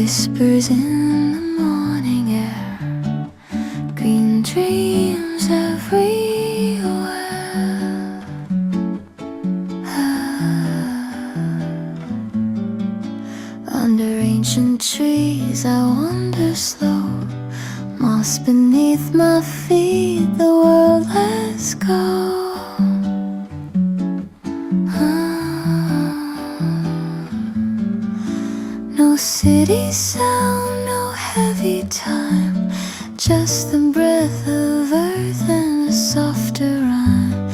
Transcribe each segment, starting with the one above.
whispers in the morning air, green dreams everywhere. Under ancient trees I wander slow, moss beneath my feet, the world lets go. No city sound, no heavy time, just the breath of earth and a softer rhyme.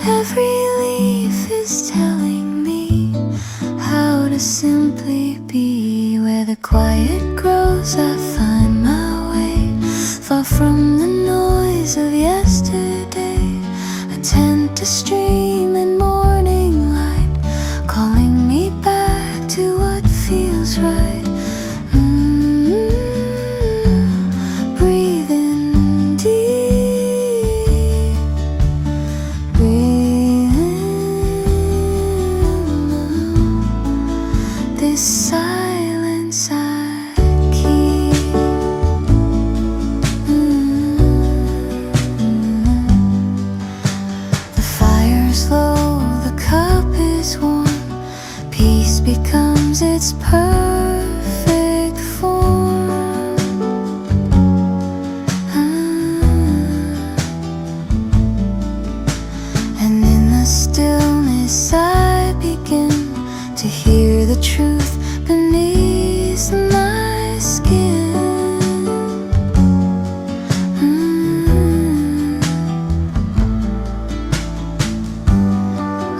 Every leaf is telling me how to simply be. Where the quiet grows I find my way, far from the noise of yesterday. I tend to stream in morning light, calling me back to what feels right. Breathe in deep, breathe in. This silence I keep. The fire's low, the cup is warm, peace becomes its perfect form. And in the stillness I begin to hear the truth beneath my skin.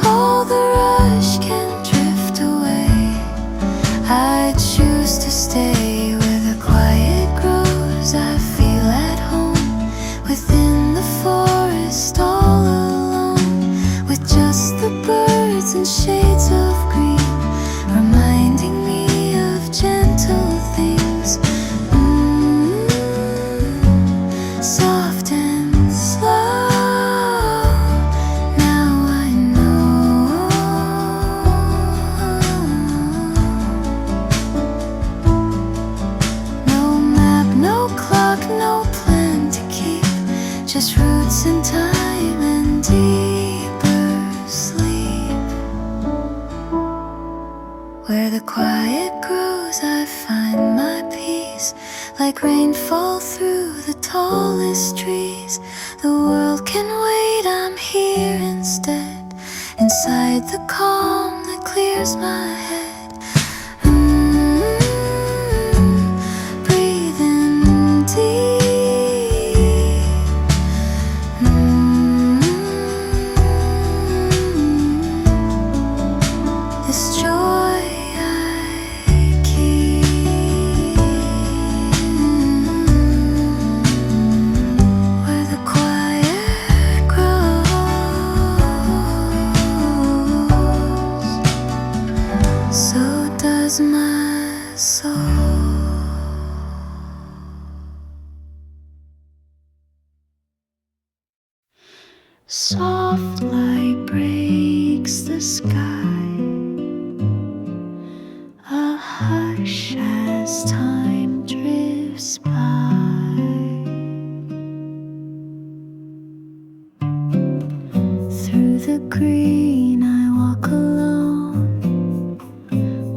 All the rush can drift away, I choose to stay. Where the quiet grows I feel at home, within the forest all alone, with just the birds and shades of green reminding me of gentle things. Soft and slow, now I know. No map, no clock, no plan to keep, just roots in time and deeper sleep. Where the quiet grows I find my peace, like rainfall through the tallest trees. The world can wait, I'm here instead, inside the calm that clears my head. Breathe in deep. This joy I keep. Where the quiet grows, so does my soul. Soft light breaks the sky, a hush as time drifts by. Through the green I walk alone,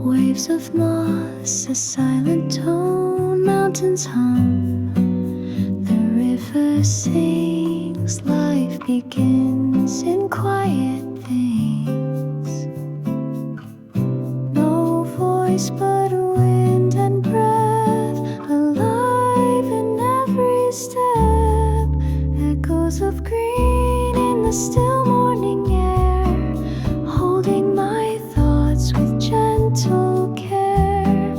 waves of moss, a silent tone, mountains hum, the river sings, life begins in quiet things. No voice but wind and breath, alive in every step. Echoes of green in the still morning air, holding my thoughts with gentle care.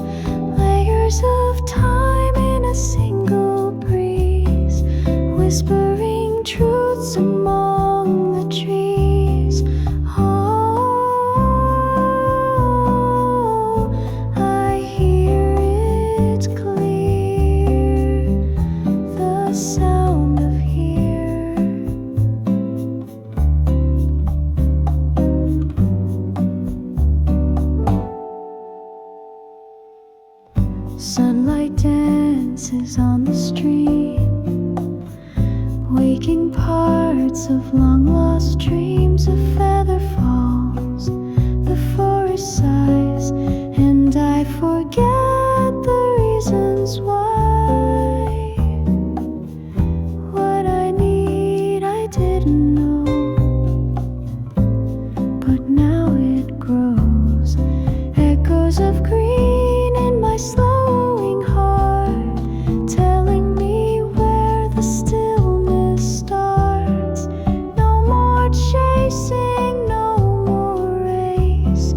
Layers of time in a single breeze, whispering truths among the trees. sun Reports of long lost dreams of feather falls. The forest sighs, and I forget the reasons why. What I need, I didn't know, but now it grows. Echoes of green in my slowing heart, telling me where the stillness starts. No more chasing, no more race,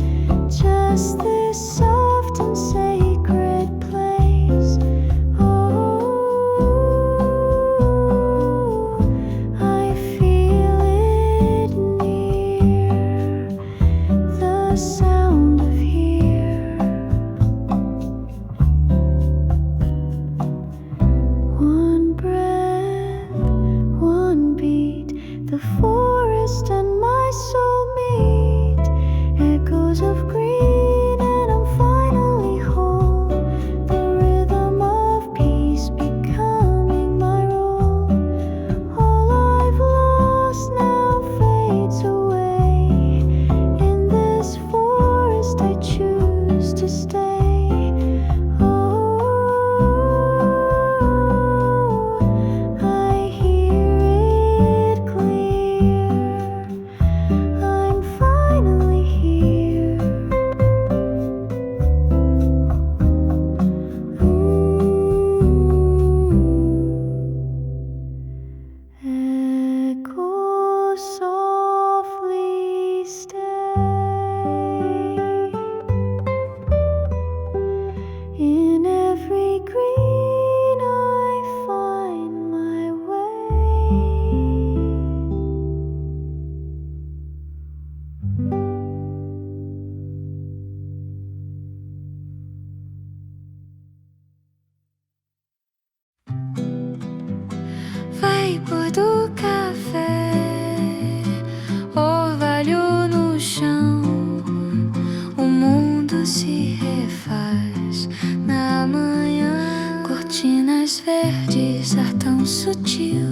just this soft and sacred place. Oh, I feel it near, the sound of here. One breath, one beat, the forest and my soul meet. Echoes of green, and I'm finally whole. The rhythm of peace becoming my role. All I've lost now fades away. In this forest I choose to stay. Oh, I hear it clear. I'm finally here. Echo softly stay. In every green I find my way. Vapor do café, orvalho no chão. O mundo se refaz na manhã. Cortinas verdes, ar tão sutil.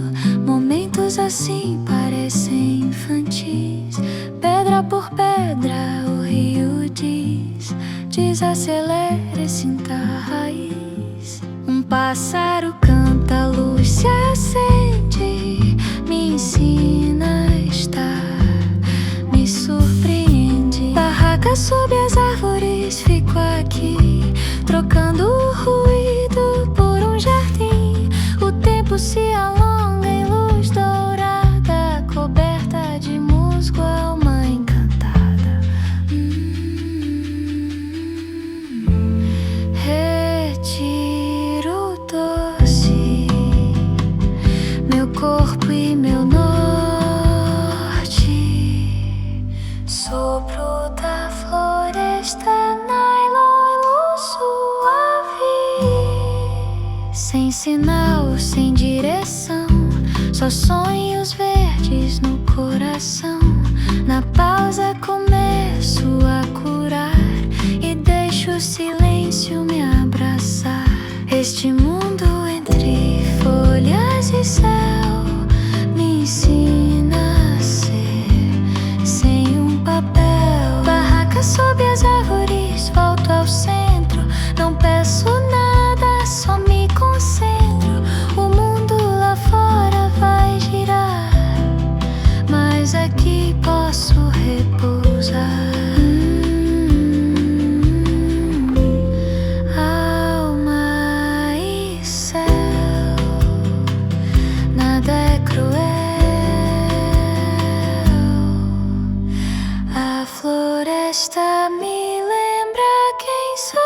Momentos assim parecem infantis. Pedra por pedra o rio diz: desacelere, sinta a raiz. Um pássaro canta, a luz se acende, me ensina a estar, me surpreende. Barraca sob as árvores, fico aqui, trocando o ruído por um jardim. O tempo se alonga em luz dourada, coberta de musgo, alma encantada. Retiro o doce, meu corpo e meu norte. Sopro da floresta, nylon, luz suave. Sem sinal, sem direção, só sonhos verdes no coração. Na pausa começo a curar e deixo o silêncio me abraçar. Este mundo entre folhas e céu me ensina a ser sem um papel. Barraca sob as árvores, volto ao centro. Não peço nada, só me concentro. O mundo lá fora vai girar, mas aqui posso repousar. Alma e céu, nada é cruel. A floresta me lembra quem sou.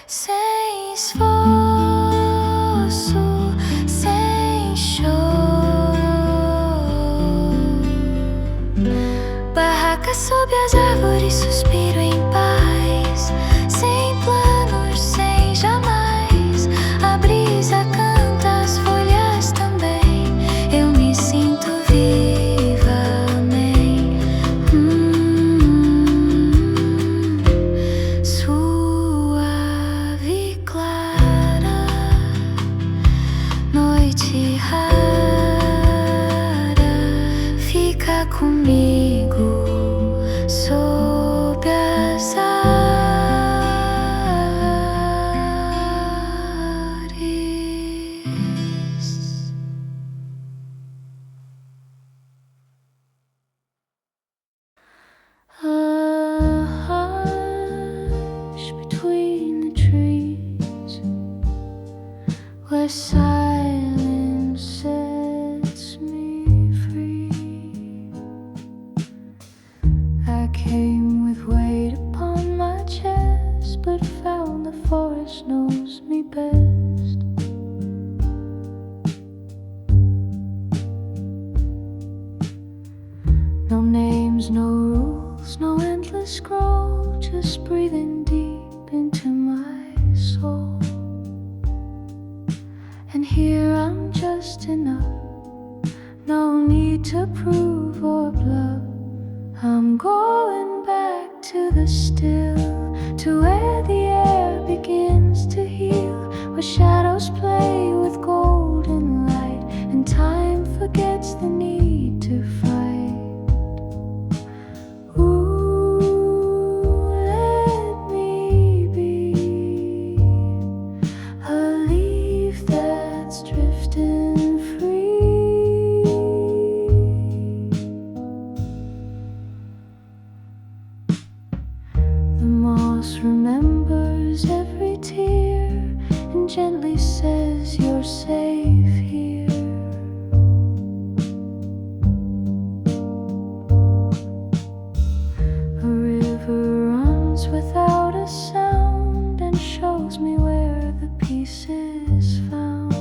Sem esforço, sem choro. Barraca sob as árvores, suspiro em paz. Sem planos, sem jamais. A brisa canta, as folhas também. Eu me sinto viva, amém. Suave, clara. enteada, fica comigo sob as árvores. A hush between the trees, where silence sets me free. I came with weight upon my chest, but found the forest knows me best. No names, no rules, no endless scroll, just breathing deep into my soul. And here I'm just enough, no need to prove or bluff. I'm going back to the still, to where the air begins to heal, where shadows play with golden light, and time forgets the need to fight. Ooh, let me be a leaf that's drifting free. The moss remembers every tear and gently says you're safe here. A river runs without a sound and shows me where the peace is found.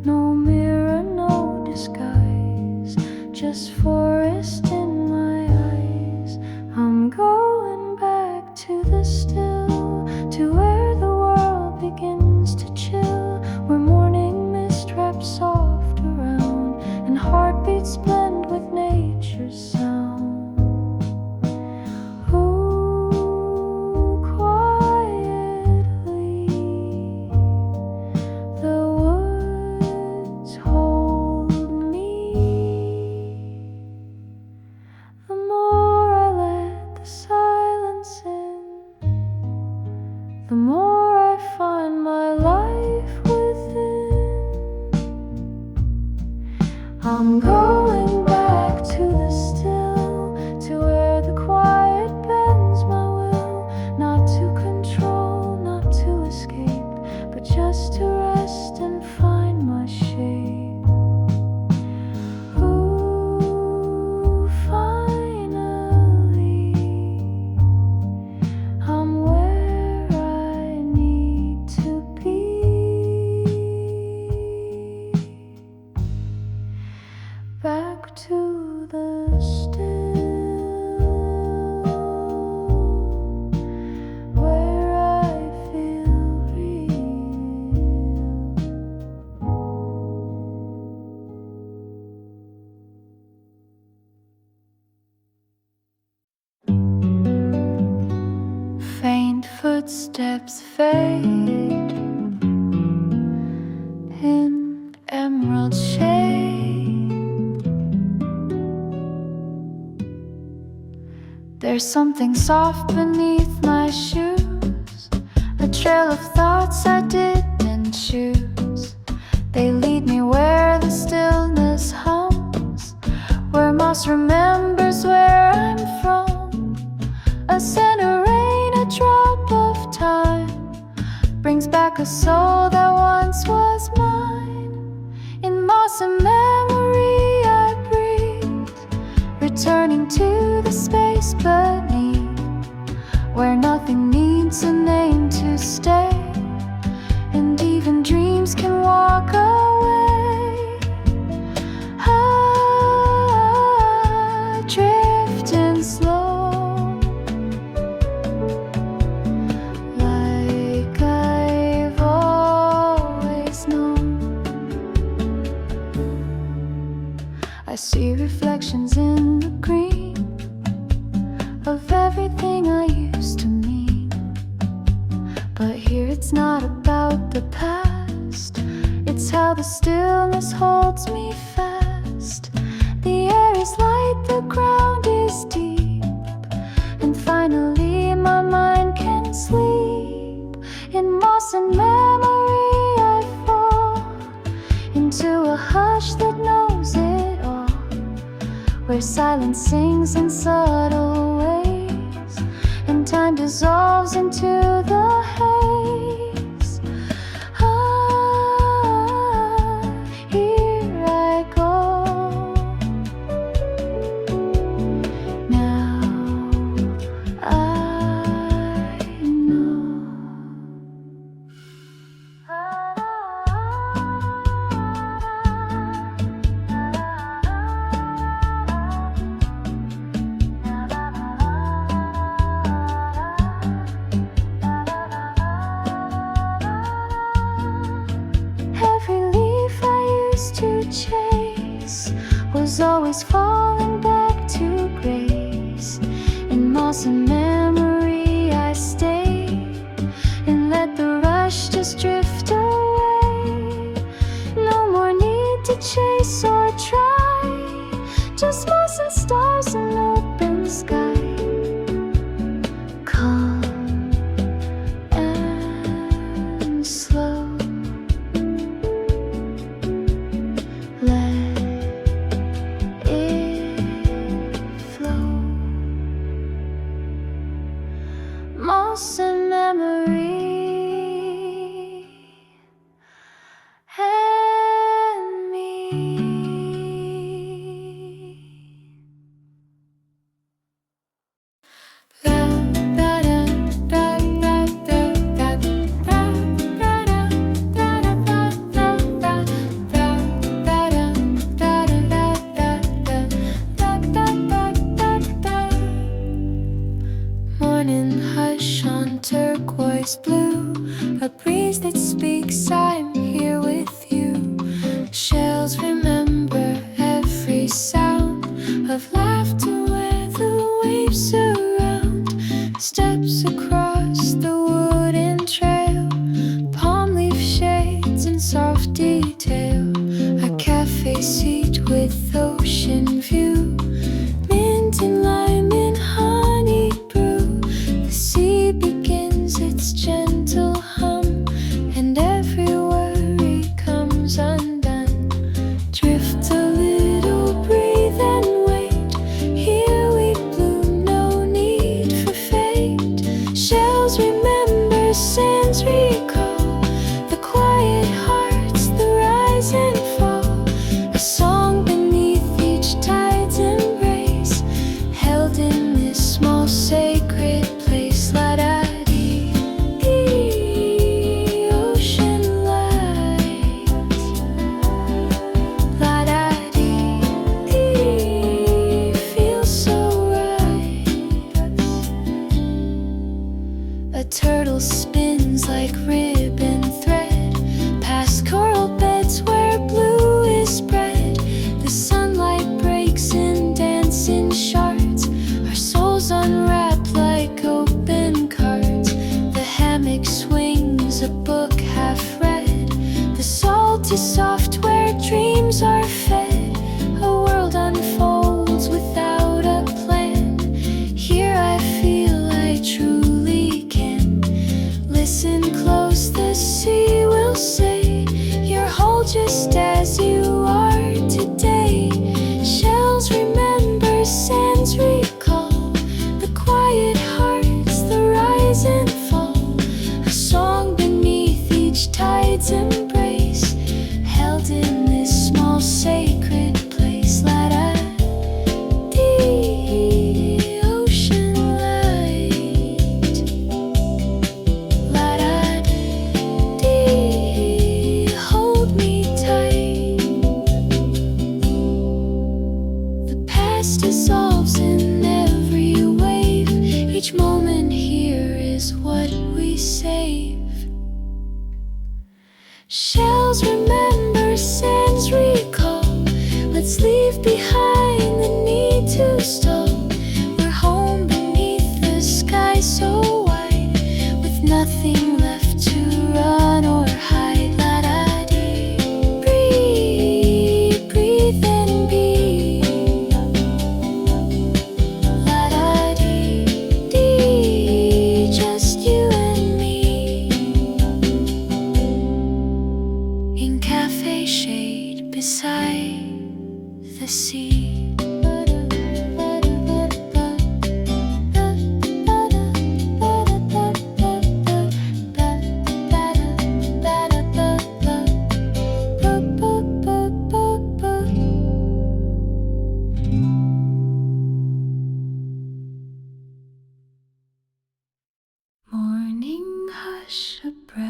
No mirror, no disguise, just forest in my eyes. I'm going back to the still, to where the world begins to chill, where morning mist wraps soft around and heartbeats blend with nature's sound. Ooh, quietly the woods hold me. The more I let the silence in, the more I find my life within. I'm going back to the still, to where the quiet bends my will, not to control, not to escape, but just to rest and find my shape. Ooh, finally, I'm where I need to be. Back to the still, where I feel real. Faint footsteps fade in emerald shade. There's something soft beneath my shoes, a trail of thoughts I didn't choose. They lead me where the stillness hums, where moss remembers where I'm from. A scent of rain, a drop of time, brings back a soul that once was mine. In moss and memory I breathe, returning to the space beneath, where nothing needs a name to stay, and even dreams can walk away. Ah, drifting slow, like I've always known. I see reflections in the green of everything I used to mean, but here it's not about the past, last. It's how the stillness holds me fast. The air is light, the ground is deep, and finally my mind can sleep. In moss and memory I fall into a hush that knows it all, where silence sings in subtle ways, and time dissolves into the haze. Here I go. Now I know. Every leaf I used to chase was always falling back to grace. In moss and memory I stayed and let the rush just drift away. No more need to chase or try, just moss and stars and open sky. Calm and slow, let it flow. Moss and memory and me. Morning hush on turquoise blue, a breeze that speaks, I'm here with you. Shells remember every sound of laughter where the waves surround. Steps across the wooden trail, palm leaf shades and soft detail. A cafe seat with ocean view, mint and lime in honey brew. The sea begins its gentle hum, and every worry comes undone. Drift a little, breathe and wait. Here we bloom, no need for fate. Shells remember, sands recall the quiet hearts, the rise and fall. A song beneath each tide's embrace, held in this small sacred place. La da dee, dee, ocean lights. La da dee, dee, feels so right. A turtle spins like ribbon thread past coral beds where blue is spread. The sunlight breaks in dancing shards, our souls unwrap like open cards. The hammock swings, a book half read. The salt is soft where dreams are fed. A world unfolds without a plan. Here I feel I truly can listen close, the sea will say, you're whole just as you are today. Shells remember, sands recall the quiet hearts, the rise and fall. A song beneath each tide's embrace, held in this small sacred place. La da dee, ocean light. La da dee, hold me tight. The past dissolves in every wave. Each moment here is what we save. Shells remember, sands recall. Let's leave behind the need to stall. We're home beneath the sky so wide, with nothing left to run or hide. La da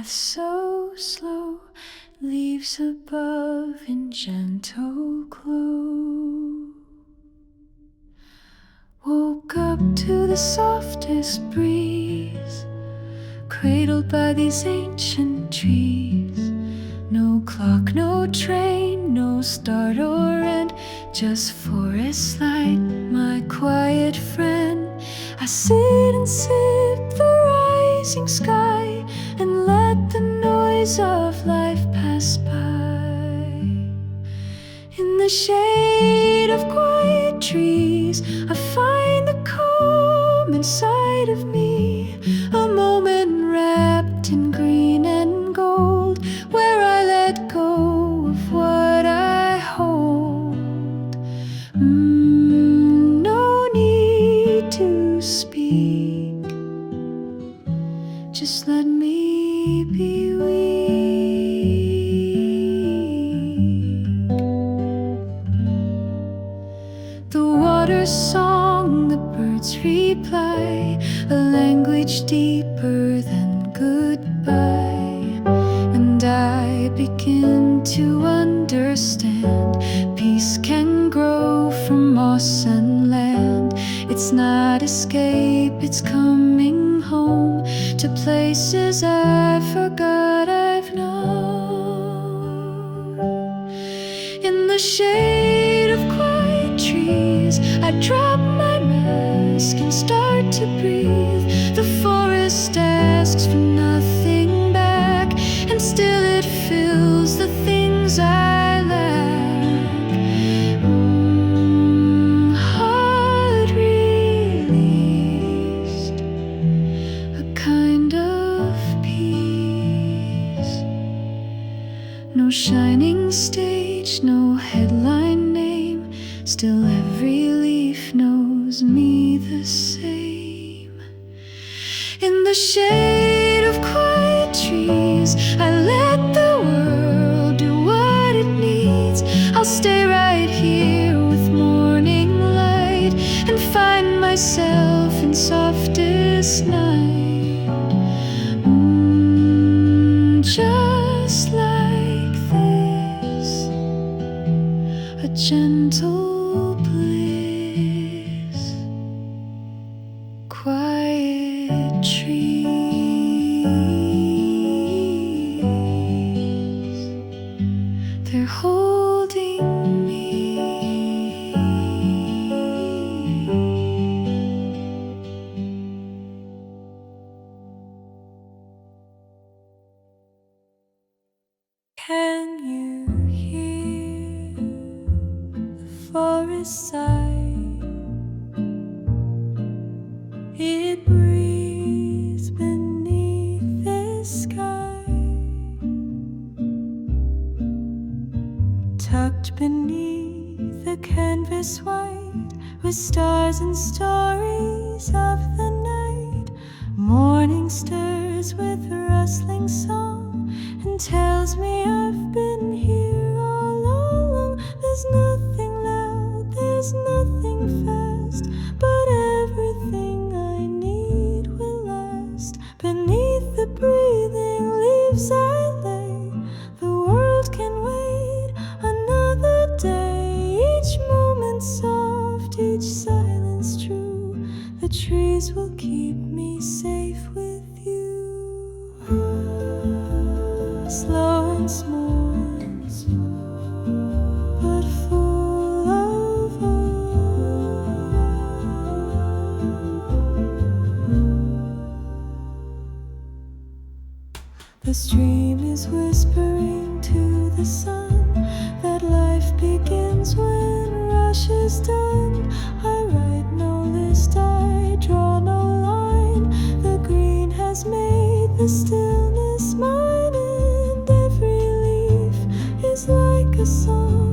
path so slow, leaves above in gentle glow. Woke up to the softest breeze, cradled by these ancient trees. No clock, no train, no start or end, just forest light, my quiet friend. I sit and sip the rising sky and let the noise of life pass by. In the shade of quiet trees, I find the calm inside of me, a moment wrapped in green and gold, where I let go of what I hold. No need to speak, just let me be weak. The water's song, the birds reply, a language deeper than goodbye. And I begin to understand, peace can grow from moss and land. It's not escape, it's coming home to places I forgot I've known. In the shade of quiet trees, I drop my mask and start to breathe. The forest asks for nothing back, and still it fills the things I lack. Heart released, a kind of peace. No shining stage, no headline name, still every leaf knows me the same. In the shade of quiet trees, I let the world do what it needs. I'll stay right here with morning light and find myself in softest night. Just like this, a gentle bliss, quiet trees, they're holding me. Can you hear the forest sigh? It breathes beneath the sky, tucked beneath the canvas white, with stars and stories of the night. Morning stirs with rustling song and tells me I've been here all along. There's nothing loud, there's nothing fast, but everything I need will last. Beneath the breathing leaves I lay, the world can wait another day. Each moment soft, each silence true, the trees will keep me safe with you. Slow and small, but full of the stream is whispering to the sun that life begins when rush is done. I write no list, I draw no line. The green has made the stillness mine, and every leaf is like a song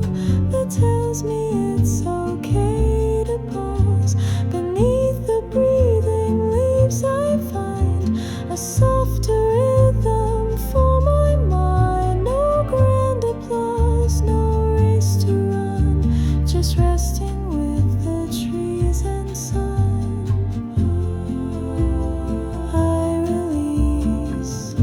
that tells me it's okay to pause. Beneath the breathing leaves I find a softer rhythm for my mind. No grand applause, no race to run, just resting with the trees and sun. I release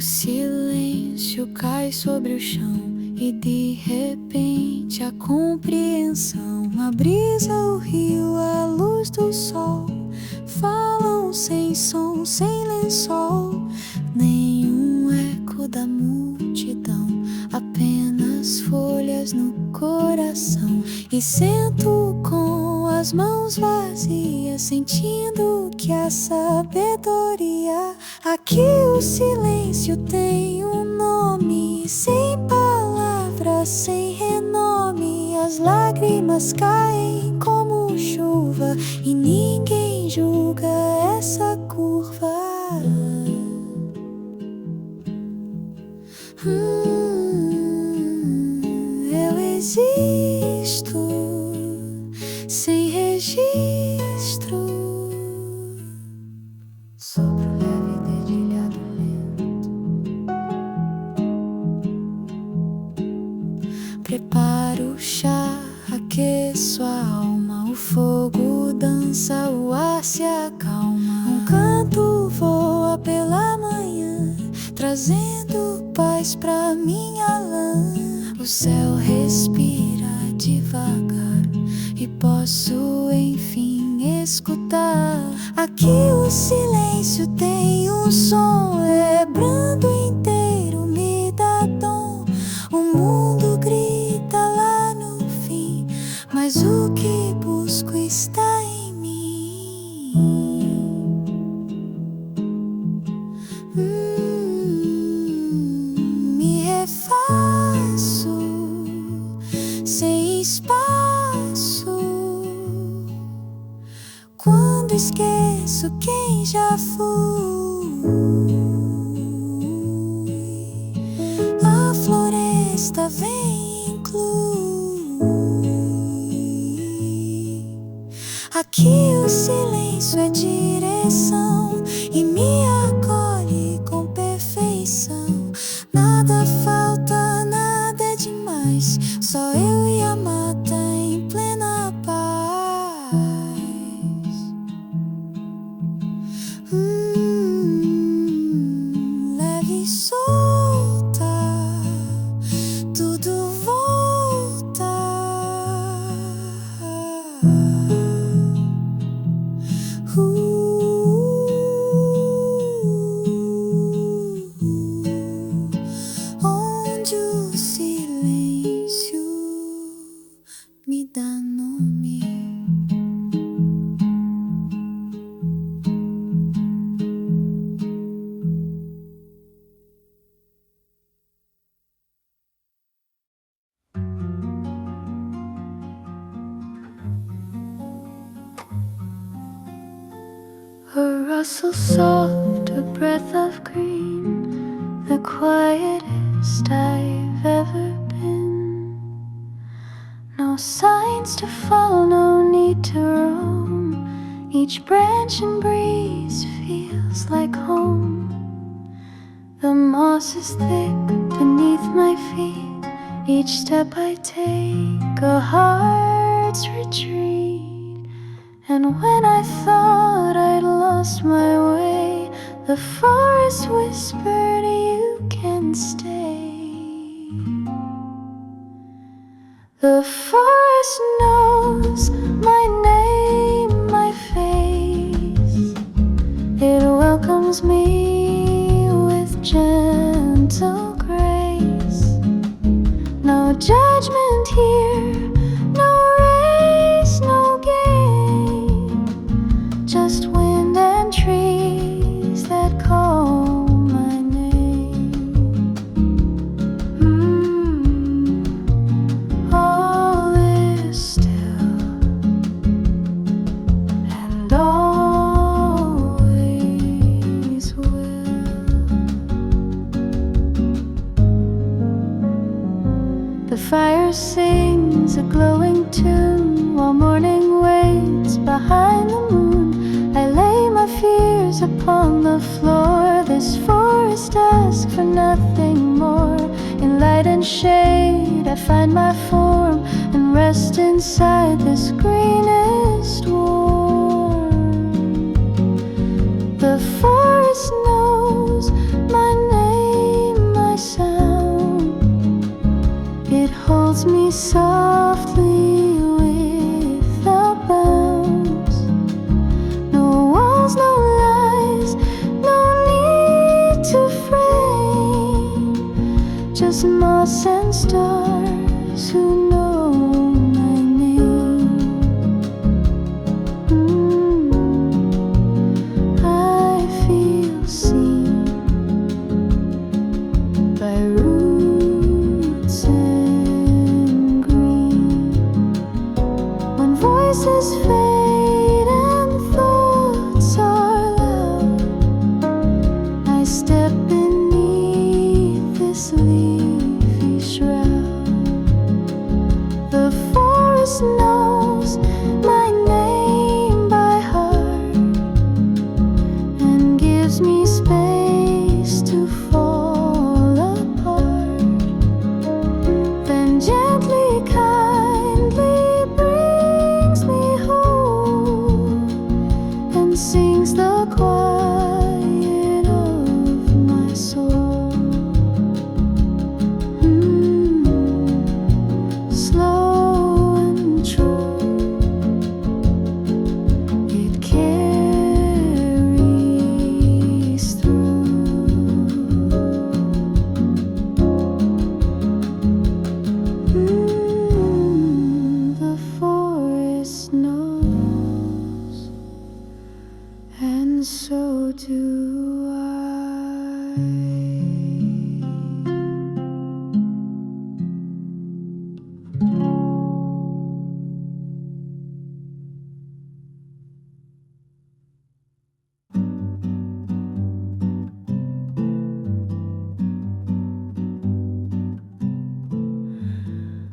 silêncio cai sobre o chão e de repente a compreensão. A brisa, o rio, a luz do sol falam sem som, sem lençol, nenhum eco da multidão, apenas folhas no coração. E sento com as mãos vazias, sentindo que a sabedoria. Aqui o silêncio tem um nome, sem palavras, sem renome. As lágrimas caem como chuva e ninguém julga essa curva. Eu existo sem registro, sobre o leve dedilhado lento. Preparo o chá, aqueço a alma, o fogo dança, o ar se acalma. Um canto voa pela manhã, trazendo paz pra minha lã. O céu respira devagar e posso enfim escutar. Aqui o silêncio tem um som, é brando inteiro, me dá dom. O mundo grita lá no fim, mas o que busco está em mim. Me refaço sem espaço, quando esqueço quem já fui. A floresta vem e inclui. Aqui o silêncio é direção e me acolhe com perfeição. Nada falta, nada é demais, só eu e a mata em plena paz. Leve e solta, tudo volta. Onde o silêncio me dá nome. A rustle soft, a breath of green, the quietest I've ever been. No signs to follow, no need to roam. Each branch and breeze feels like home. The moss is thick beneath my feet. Each step I take, a heart's retreat. And when I thought I'd lost my way, the forest whispered, you can stay. The forest knows my name, my face. It welcomes me with gentle grace. No judgment here, no race, no game. Just wind and trees that call my name. All is still and always will. The fire sings a glowing tune while morning waits behind the moon. I lay my fears upon the floor. This forest asks for nothing more. In light and shade I find my form and rest inside this greenest warm. The forest knows my name. softly without bounds. No walls, no lies, no need to frame. Just moss and stars who know my name. I feel seen by roots and green. When voices fade and thoughts are loud, I step beneath this leafy shroud. The forest knows my name by heart and gives me space to fall apart. Then gently, kindly brings me home and sings the quiet of my soul. Slow and true, it carries through. The forest knows, and so do I.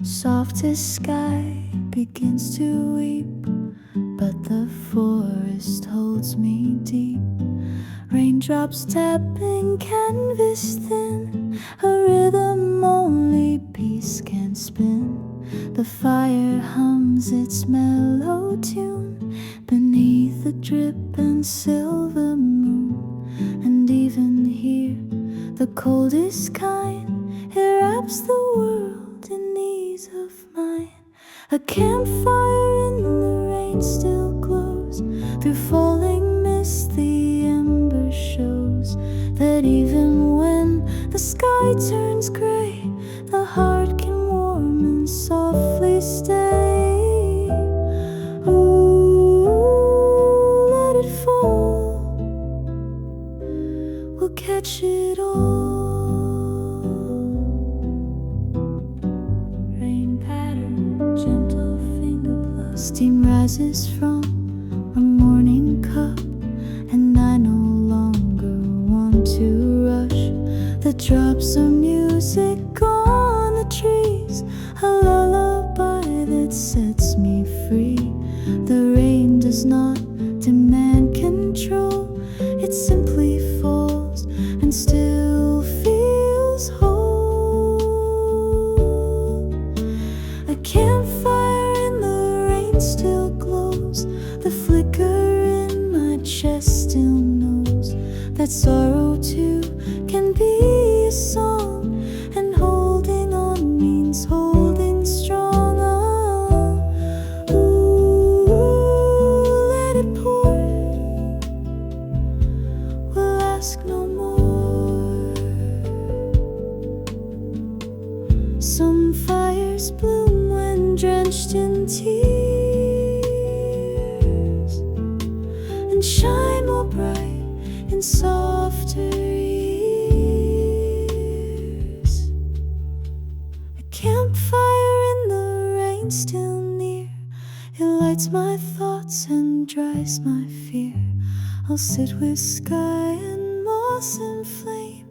Softest sky begins to weep, but the forest holds me deep. Raindrops tapping canvas thin, a rhythm only peace can spin. The fire hums its mellow tune beneath the drip and silver moon. And even here, the coldest kind, it wraps the world in ease of mine. A campfire in the rain still glows. Through falling mist the ember shows that even when the sky turns gray, the heart can warm and softly stay. Ooh, let it fall, we'll catch it all. Rain pattern, gentle finger pluck. Steam rises from a morning cup, and I no longer want to rush. The drops of music on the trees, a lullaby that sets me free. The rain does not demand control, it simply falls and still feels whole. A campfire in the rain still glows. The flicker in my chest still knows that sorrow too can be a song, and holding on means holding strong. Ooh, let it pour, we'll ask no more. Some fires bloom when drenched in tears, and shine more bright in softer ears. A campfire in the rain still near, it lights my thoughts and dries my fear. I'll sit with sky and moss and flame,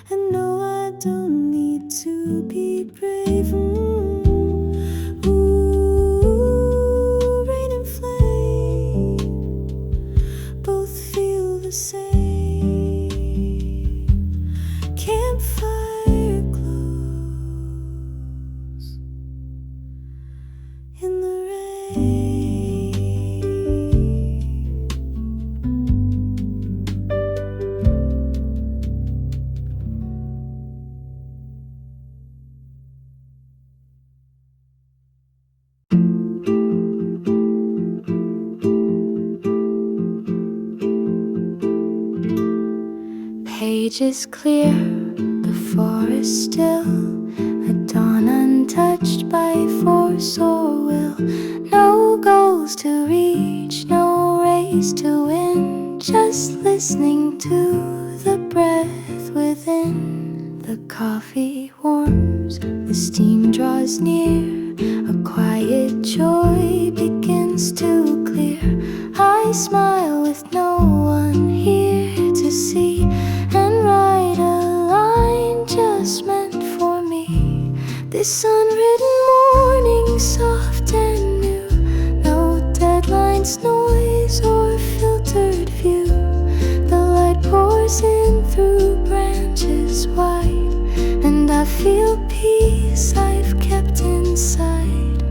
and know I don't need to be brave. Ooh, rain and flame both feel the same. Campfire glows in the rain. stage is clear, the forest still, a dawn untouched by force or will. No goals to reach, no race to win, just listening to the breath within. The coffee warms, the steam draws near, a quiet joy begins to clear. I smile with no one here to see, and write a line just meant for me. This unwritten morning, soft and new, no deadlines, noise, or filtered view. The light pours in through branches wide, and I feel peace I've kept inside.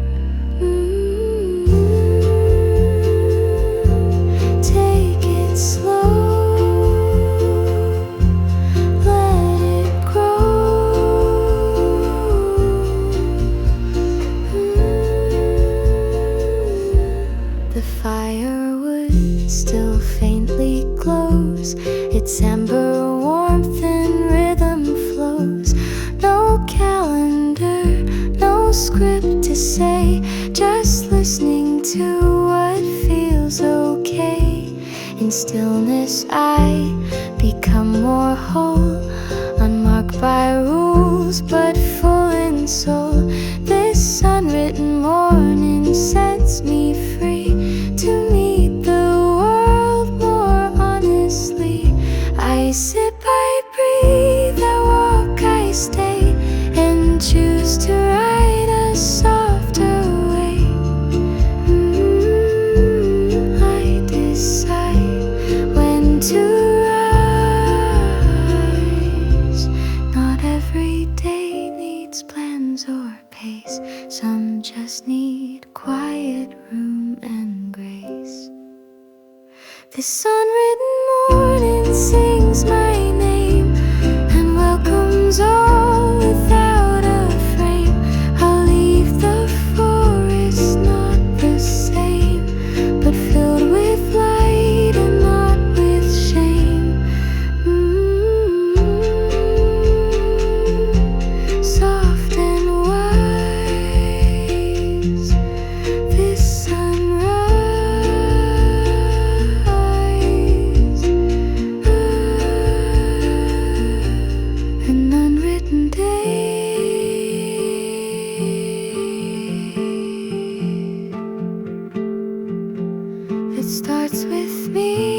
Take it slow, let it grow. The firewood still faintly glows, its ember warmth and rhythm flows. No calendar, no script to say, just listening to what feels okay. In stillness I become more whole, unmarked by rules but full in soul. This unwritten morning sets me free to meet the world more honestly. I sip, I breathe, I walk, I stay, and choose to write a softer way. I decide when to rise. Not every day needs plans or pace, some just need quiet room and grace. This unwritten morning sings my name and welcomes all without a frame. I'll leave the forest not the same, but filled with light and not with shame. Soft and wise, this sunrise, an unwritten day. It starts with me.